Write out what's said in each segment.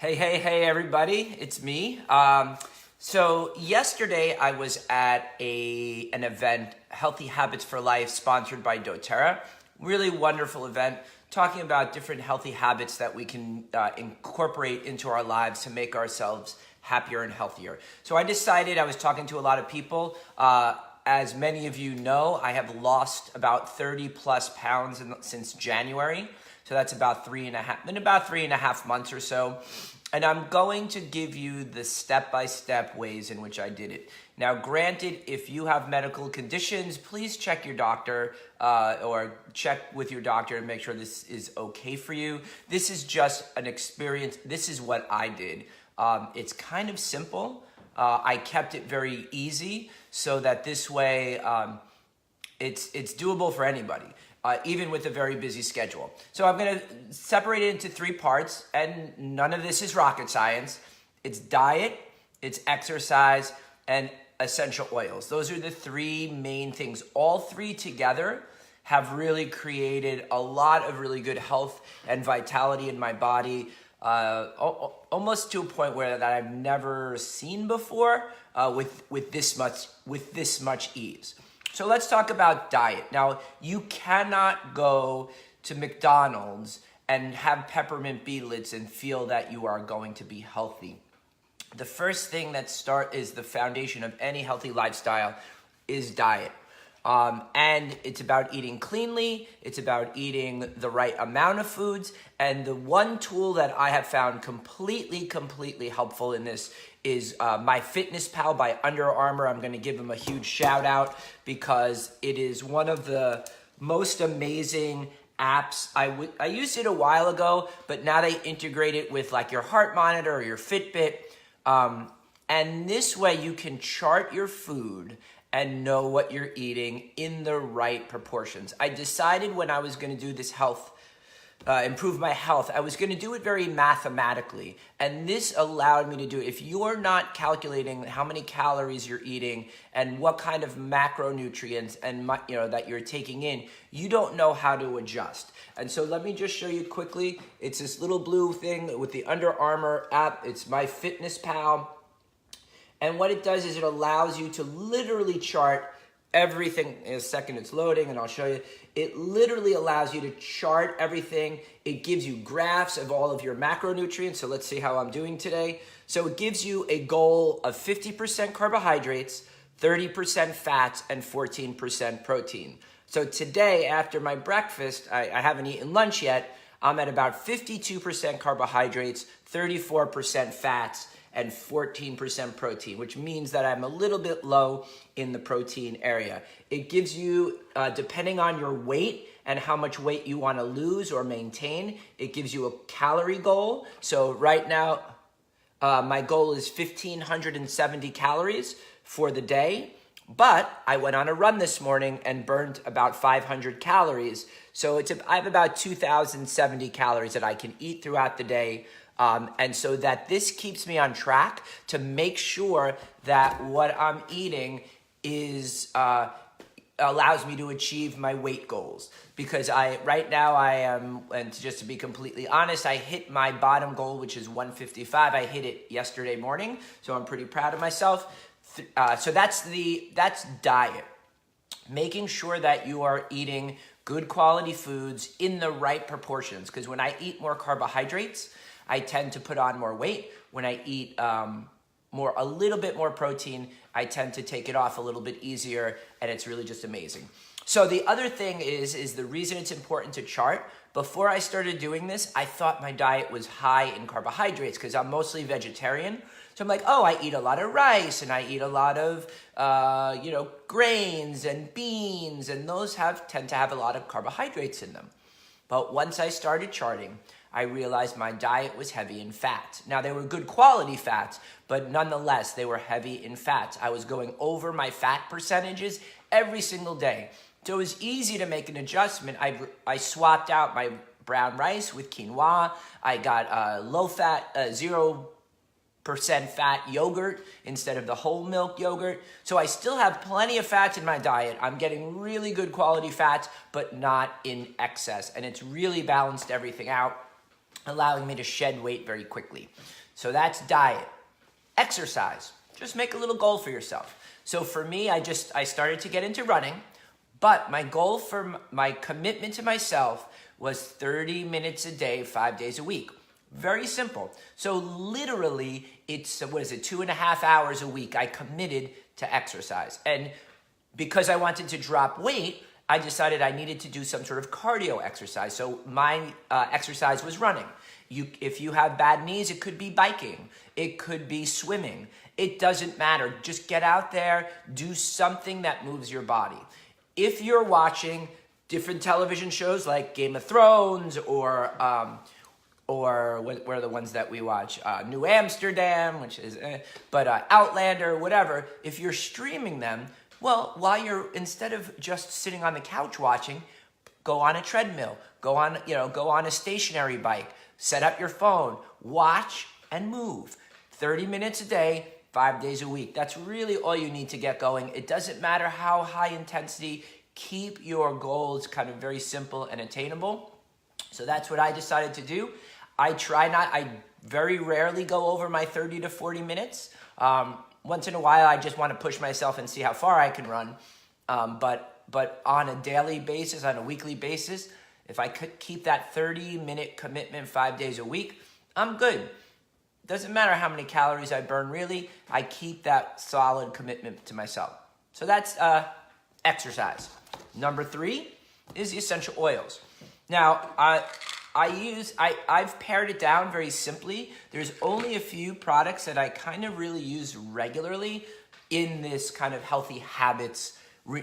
Hey, everybody, it's me. So yesterday I was at an event, Healthy Habits for Life, sponsored by doTERRA. Really wonderful event, talking about different healthy habits that we can incorporate into our lives to make ourselves happier and healthier. So I decided, I was talking to a lot of people. As many of you know, I have lost about 30 plus pounds since January. So that's about three and a half months or so. And I'm going to give you the step-by-step ways in which I did it. Now, granted, if you have medical conditions, please check your doctor or check with your doctor and make sure this is okay for you. This is just an experience. This is what I did. It's kind of simple. I kept it very easy so that this way it's doable for anybody. Even with a very busy schedule. So I'm going to separate it into three parts, and none of this is rocket science. It's diet, it's exercise, and essential oils. Those are the three main things. All three together have really created a lot of really good health and vitality in my body, almost to a point where that I've never seen before with this much ease. So let's talk about diet. Now, you cannot go to McDonald's and have peppermint beetlets and feel that you are going to be healthy. The first thing that is the foundation of any healthy lifestyle is diet. And it's about eating cleanly, it's about eating the right amount of foods, and the one tool that I have found completely helpful in this is MyFitnessPal by Under Armour. I'm going to give them a huge shout out because it is one of the most amazing apps. I used it a while ago, but now they integrate it with like your heart monitor or your Fitbit. And this way you can chart your food and know what you're eating in the right proportions. I decided when I was going to do this improve my health, I was going to do it very mathematically. And this allowed me to do it. If you're not calculating how many calories you're eating and what kind of macronutrients and that you're taking in, you don't know how to adjust. And so let me just show you quickly. It's this little blue thing with the Under Armour app. It's MyFitnessPal. And what it does is it allows you to literally chart everything. In a second, it's loading, and I'll show you. It literally allows you to chart everything. It gives you graphs of all of your macronutrients. So let's see how I'm doing today. So it gives you a goal of 50% carbohydrates, 30% fats, and 14% protein. So today, after my breakfast, I haven't eaten lunch yet. I'm at about 52% carbohydrates, 34% fats, and 14% protein, which means that I'm a little bit low in the protein area. It gives you, depending on your weight and how much weight you want to lose or maintain, it gives you a calorie goal. So right now, my goal is 1,570 calories for the day, but I went on a run this morning and burned about 500 calories. So I have about 2,070 calories that I can eat throughout the day. And so that this keeps me on track to make sure that what I'm eating allows me to achieve my weight goals. Because right now I am, and just to be completely honest, I hit my bottom goal, which is 155. I hit it yesterday morning, so I'm pretty proud of myself. So that's diet. Making sure that you are eating good quality foods in the right proportions. Because when I eat more carbohydrates, I tend to put on more weight. When I eat a little bit more protein, I tend to take it off a little bit easier, and it's really just amazing. So the other thing is the reason it's important to chart. Before I started doing this, I thought my diet was high in carbohydrates because I'm mostly vegetarian. So I'm like, oh, I eat a lot of rice and I eat a lot of grains and beans, and those tend to have a lot of carbohydrates in them. But once I started charting, I realized my diet was heavy in fat. Now, they were good quality fats, but nonetheless, they were heavy in fats. I was going over my fat percentages every single day. So it was easy to make an adjustment. I swapped out my brown rice with quinoa. I got low-fat, 0% fat yogurt instead of the whole milk yogurt. So I still have plenty of fats in my diet. I'm getting really good quality fats, but not in excess. And it's really balanced everything out. allowing me to shed weight very quickly. So that's diet. Exercise. Just make a little goal for yourself. So for me, I started to get into running, but my goal for my commitment to myself was 30 minutes a day, 5 days a week. Very simple. So literally, it's, 2.5 hours a week I committed to exercise. And because I wanted to drop weight, I decided I needed to do some sort of cardio exercise. So my exercise was running. If you have bad knees, it could be biking. It could be swimming. It doesn't matter. Just get out there, do something that moves your body. If you're watching different television shows like Game of Thrones or what are the ones that we watch? New Amsterdam, which is, Outlander, whatever. If you're streaming them, well, instead of just sitting on the couch watching, go on a treadmill, go on a stationary bike, set up your phone, watch and move. 30 minutes a day, 5 days a week. That's really all you need to get going. It doesn't matter how high intensity. Keep your goals kind of very simple and attainable. So that's what I decided to do. I very rarely go over my 30 to 40 minutes. Once in a while, I just want to push myself and see how far I can run. But on a daily basis, on a weekly basis, if I could keep that 30-minute commitment 5 days a week, I'm good. Doesn't matter how many calories I burn, really. I keep that solid commitment to myself. So that's exercise. Number 3 is the essential oils. Now, I've pared it down very simply. There's only a few products that I kind of really use regularly in this kind of healthy habits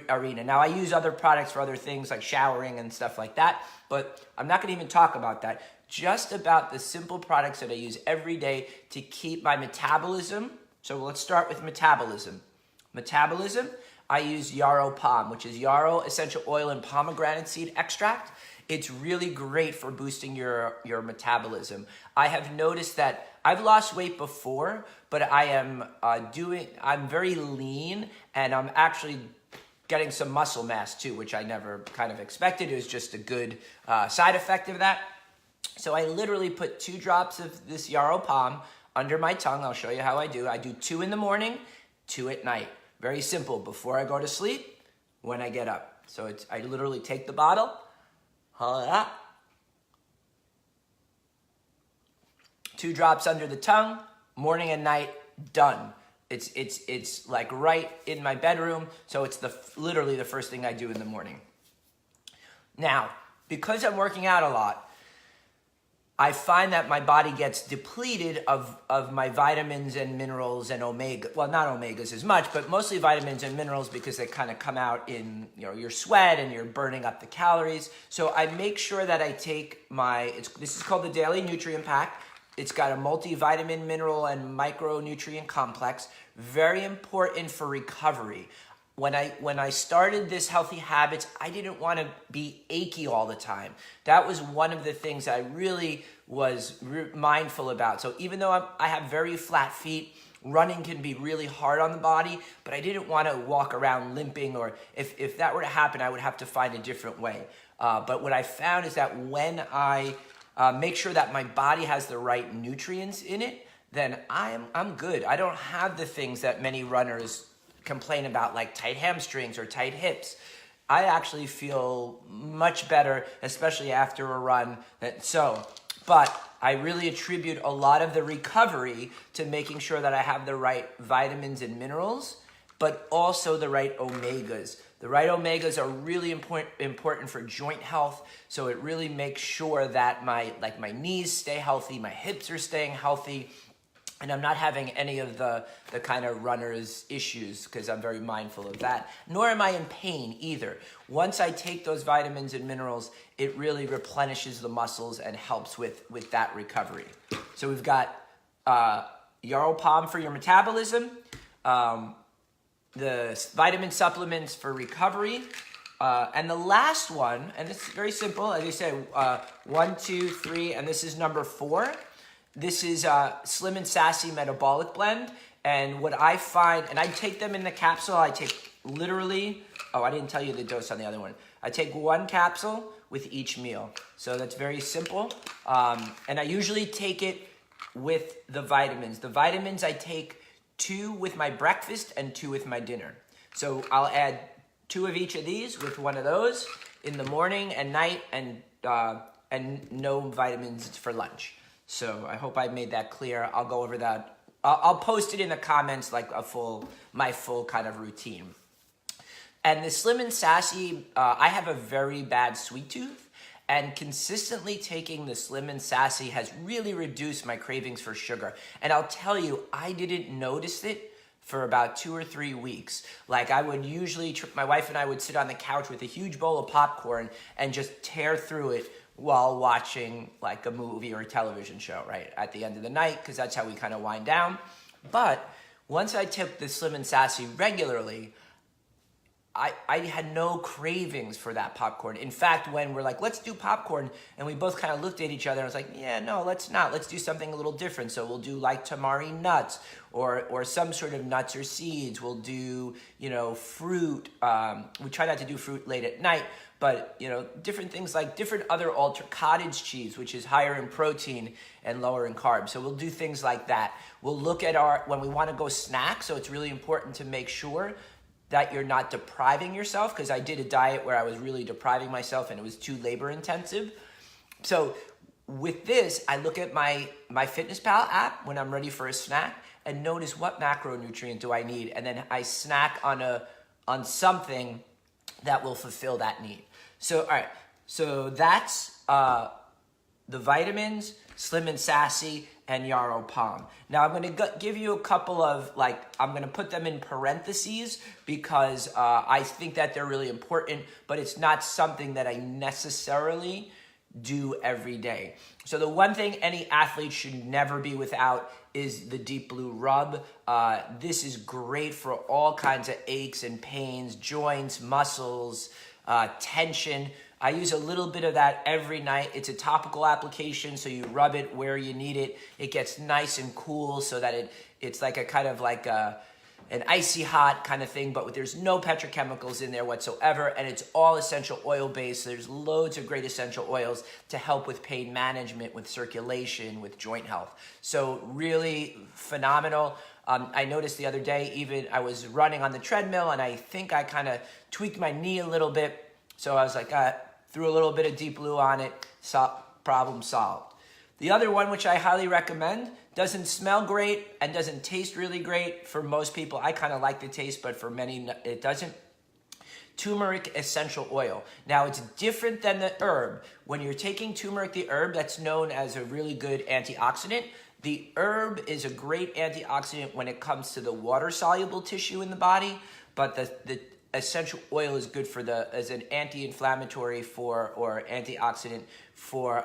arena. Now, I use other products for other things like showering and stuff like that, but I'm not going to even talk about that. Just about the simple products that I use every day to keep my metabolism. So let's start with metabolism. Metabolism, I use Yarrow Palm, which is Yarrow Essential Oil and Pomegranate Seed Extract. It's really great for boosting your metabolism. I have noticed that I've lost weight before, but I'm very lean, and I'm actually getting some muscle mass too, which I never kind of expected. It was just a good side effect of that. So I literally put 2 drops of this Yarrow Palm under my tongue. I'll show you how I do. I do 2 in the morning, 2 at night. Very simple. Before I go to sleep, when I get up. So I literally take the bottle, hold it up, 2 drops under the tongue, morning and night, done. It's like right in my bedroom, so it's literally the first thing I do in the morning. Now, because I'm working out a lot, I find that my body gets depleted of my vitamins and minerals and omega. Well, not omegas as much, but mostly vitamins and minerals because they kind of come out in your sweat and you're burning up the calories. So I make sure that I take this is called the Daily Nutrient Pack. It's got a multivitamin, mineral, and micronutrient complex. Very important for recovery. When I started this healthy habits, I didn't want to be achy all the time. That was one of the things I really was mindful about. So even though I have very flat feet, running can be really hard on the body, but I didn't want to walk around limping, or if that were to happen, I would have to find a different way. But what I found is that when I make sure that my body has the right nutrients in it, then I'm good. I don't have the things that many runners complain about, like tight hamstrings or tight hips. I actually feel much better, especially after a run. But I really attribute a lot of the recovery to making sure that I have the right vitamins and minerals, but also the right omegas. The right omegas are really important for joint health, so it really makes sure that my knees stay healthy, my hips are staying healthy, and I'm not having any of the kind of runner's issues because I'm very mindful of that. Nor am I in pain either. Once I take those vitamins and minerals, it really replenishes the muscles and helps with that recovery. So we've got Yarrow Palm for your metabolism, the vitamin supplements for recovery, and the last one, and it's very simple, as I said, 1, 2, 3, and this is number 4. This is Slim and Sassy Metabolic Blend. And what I find, and I take them in the capsule, I take literally, I didn't tell you the dose on the other one. I take 1 capsule, with each meal. So that's very simple. And I usually take it with the vitamins. The vitamins I take 2 with my breakfast and 2 with my dinner. So I'll add 2 of each of these with one of those in the morning and night, and no vitamins for lunch. So I hope I made that clear. I'll go over that. I'll post it in the comments, like my full kind of routine. And the Slim and Sassy, I have a very bad sweet tooth, and consistently taking the Slim and Sassy has really reduced my cravings for sugar. And I'll tell you, I didn't notice it for about 2 or 3 weeks. Like, I would usually, my wife and I would sit on the couch with a huge bowl of popcorn and just tear through it while watching like a movie or a television show, right? At the end of the night, because that's how we kind of wind down. But once I took the Slim and Sassy regularly, I had no cravings for that popcorn. In fact, when we're like, let's do popcorn, and we both kind of looked at each other and I was like, yeah, no, let's not. Let's do something a little different. So we'll do like tamari nuts or some sort of nuts or seeds. We'll do, fruit. We try not to do fruit late at night, but, different things like different other cottage cheese, which is higher in protein and lower in carbs. So we'll do things like that. We'll look at when we want to go snack. So it's really important to make sure that you're not depriving yourself, because I did a diet where I was really depriving myself and it was too labor intensive. So with this, I look at my MyFitnessPal app when I'm ready for a snack and notice what macronutrient do I need, and then I snack on something that will fulfill that need. So all right, so that's the vitamins, Slim and Sassy, and Yarrow Palm. Now I'm going to give you a couple of, I'm going to put them in parentheses because I think that they're really important, but it's not something that I necessarily do every day. So the one thing any athlete should never be without is the Deep Blue Rub. This is great for all kinds of aches and pains, joints, muscles, tension. I use a little bit of that every night. It's a topical application, so you rub it where you need it. It gets nice and cool so that it's like a kind of like an icy hot kind of thing, but there's no petrochemicals in there whatsoever, and it's all essential oil based. So there's loads of great essential oils to help with pain management, with circulation, with joint health. So really phenomenal. I noticed the other day, even I was running on the treadmill, and I think I kind of tweaked my knee a little bit. So I was like, threw a little bit of Deep Blue on it, problem solved. The other one, which I highly recommend, doesn't smell great and doesn't taste really great for most people. I kind of like the taste, but for many, it doesn't. Turmeric essential oil. Now, it's different than the herb. When you're taking turmeric, the herb, that's known as a really good antioxidant. The herb is a great antioxidant when it comes to the water-soluble tissue in the body, but the essential oil is good as an anti-inflammatory or antioxidant for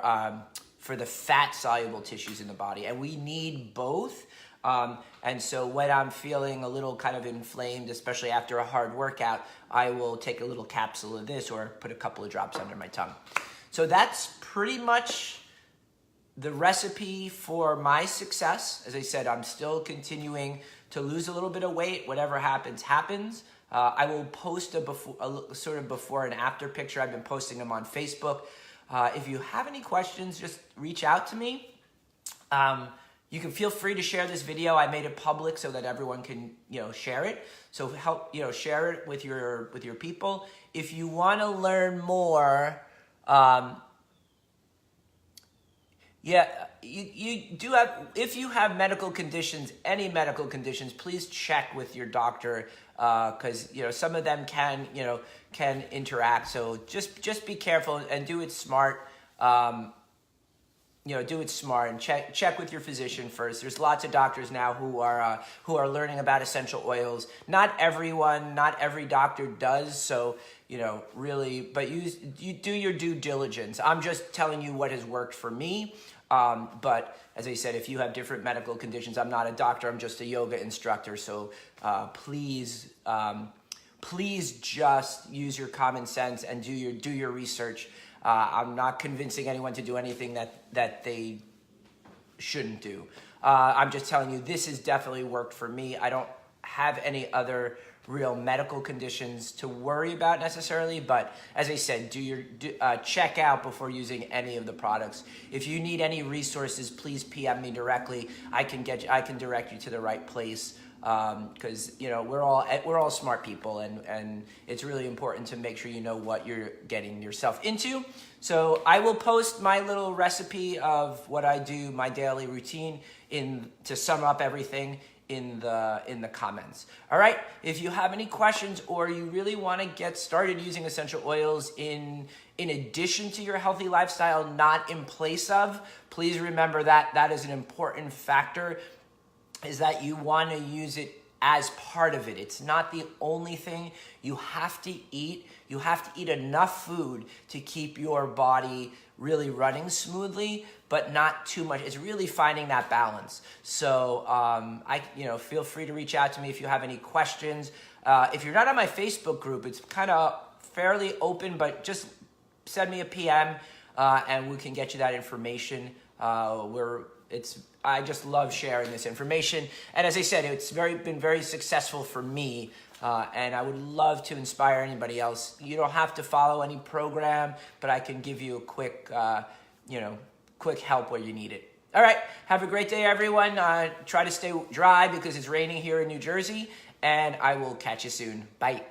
the fat-soluble tissues in the body, and we need both. And so when I'm feeling a little kind of inflamed, especially after a hard workout, I will take a little capsule of this or put a couple of drops under my tongue. So that's pretty much the recipe for my success. As I said, I'm still continuing to lose a little bit of weight. Whatever happens, happens. I will post a sort of before and after picture. I've been posting them on Facebook. If you have any questions, just reach out to me. You can feel free to share this video. I made it public so that everyone can, share it. So help, share it with your people. If you want to learn more, you do have, if you have medical conditions, any medical conditions, please check with your doctor, because some of them can interact. So just be careful and do it smart. Do it smart and check with your physician first. There's lots of doctors now who are learning about essential oils. Not every doctor does. So really, but you do your due diligence. I'm just telling you what has worked for me. But as I said, if you have different medical conditions, I'm not a doctor. I'm just a yoga instructor. So please just use your common sense and do your research. I'm not convincing anyone to do anything that they shouldn't do. I'm just telling you, this has definitely worked for me. I don't have any other real medical conditions to worry about necessarily, but as I said, check out before using any of the products. If you need any resources, please PM me directly. I can direct you to the right place, because we're all smart people, and it's really important to make sure you know what you're getting yourself into. So I will post my little recipe of what I do, my daily routine, to sum up everything in the comments. All right, if you have any questions or you really want to get started using essential oils in addition to your healthy lifestyle, not in place of, please remember that is an important factor, is that you want to use it as part of it. It's not the only thing. You have to eat enough food to keep your body really running smoothly, but not too much. It's really finding that balance. So feel free to reach out to me if you have any questions. If you're not on my Facebook group, it's kind of fairly open, but just send me a PM and we can get you that information. I just love sharing this information. And as I said, it's been very successful for me. And I would love to inspire anybody else. You don't have to follow any program, but I can give you a quick help where you need it. All right, have a great day, everyone. Try to stay dry because it's raining here in New Jersey, and I will catch you soon. Bye.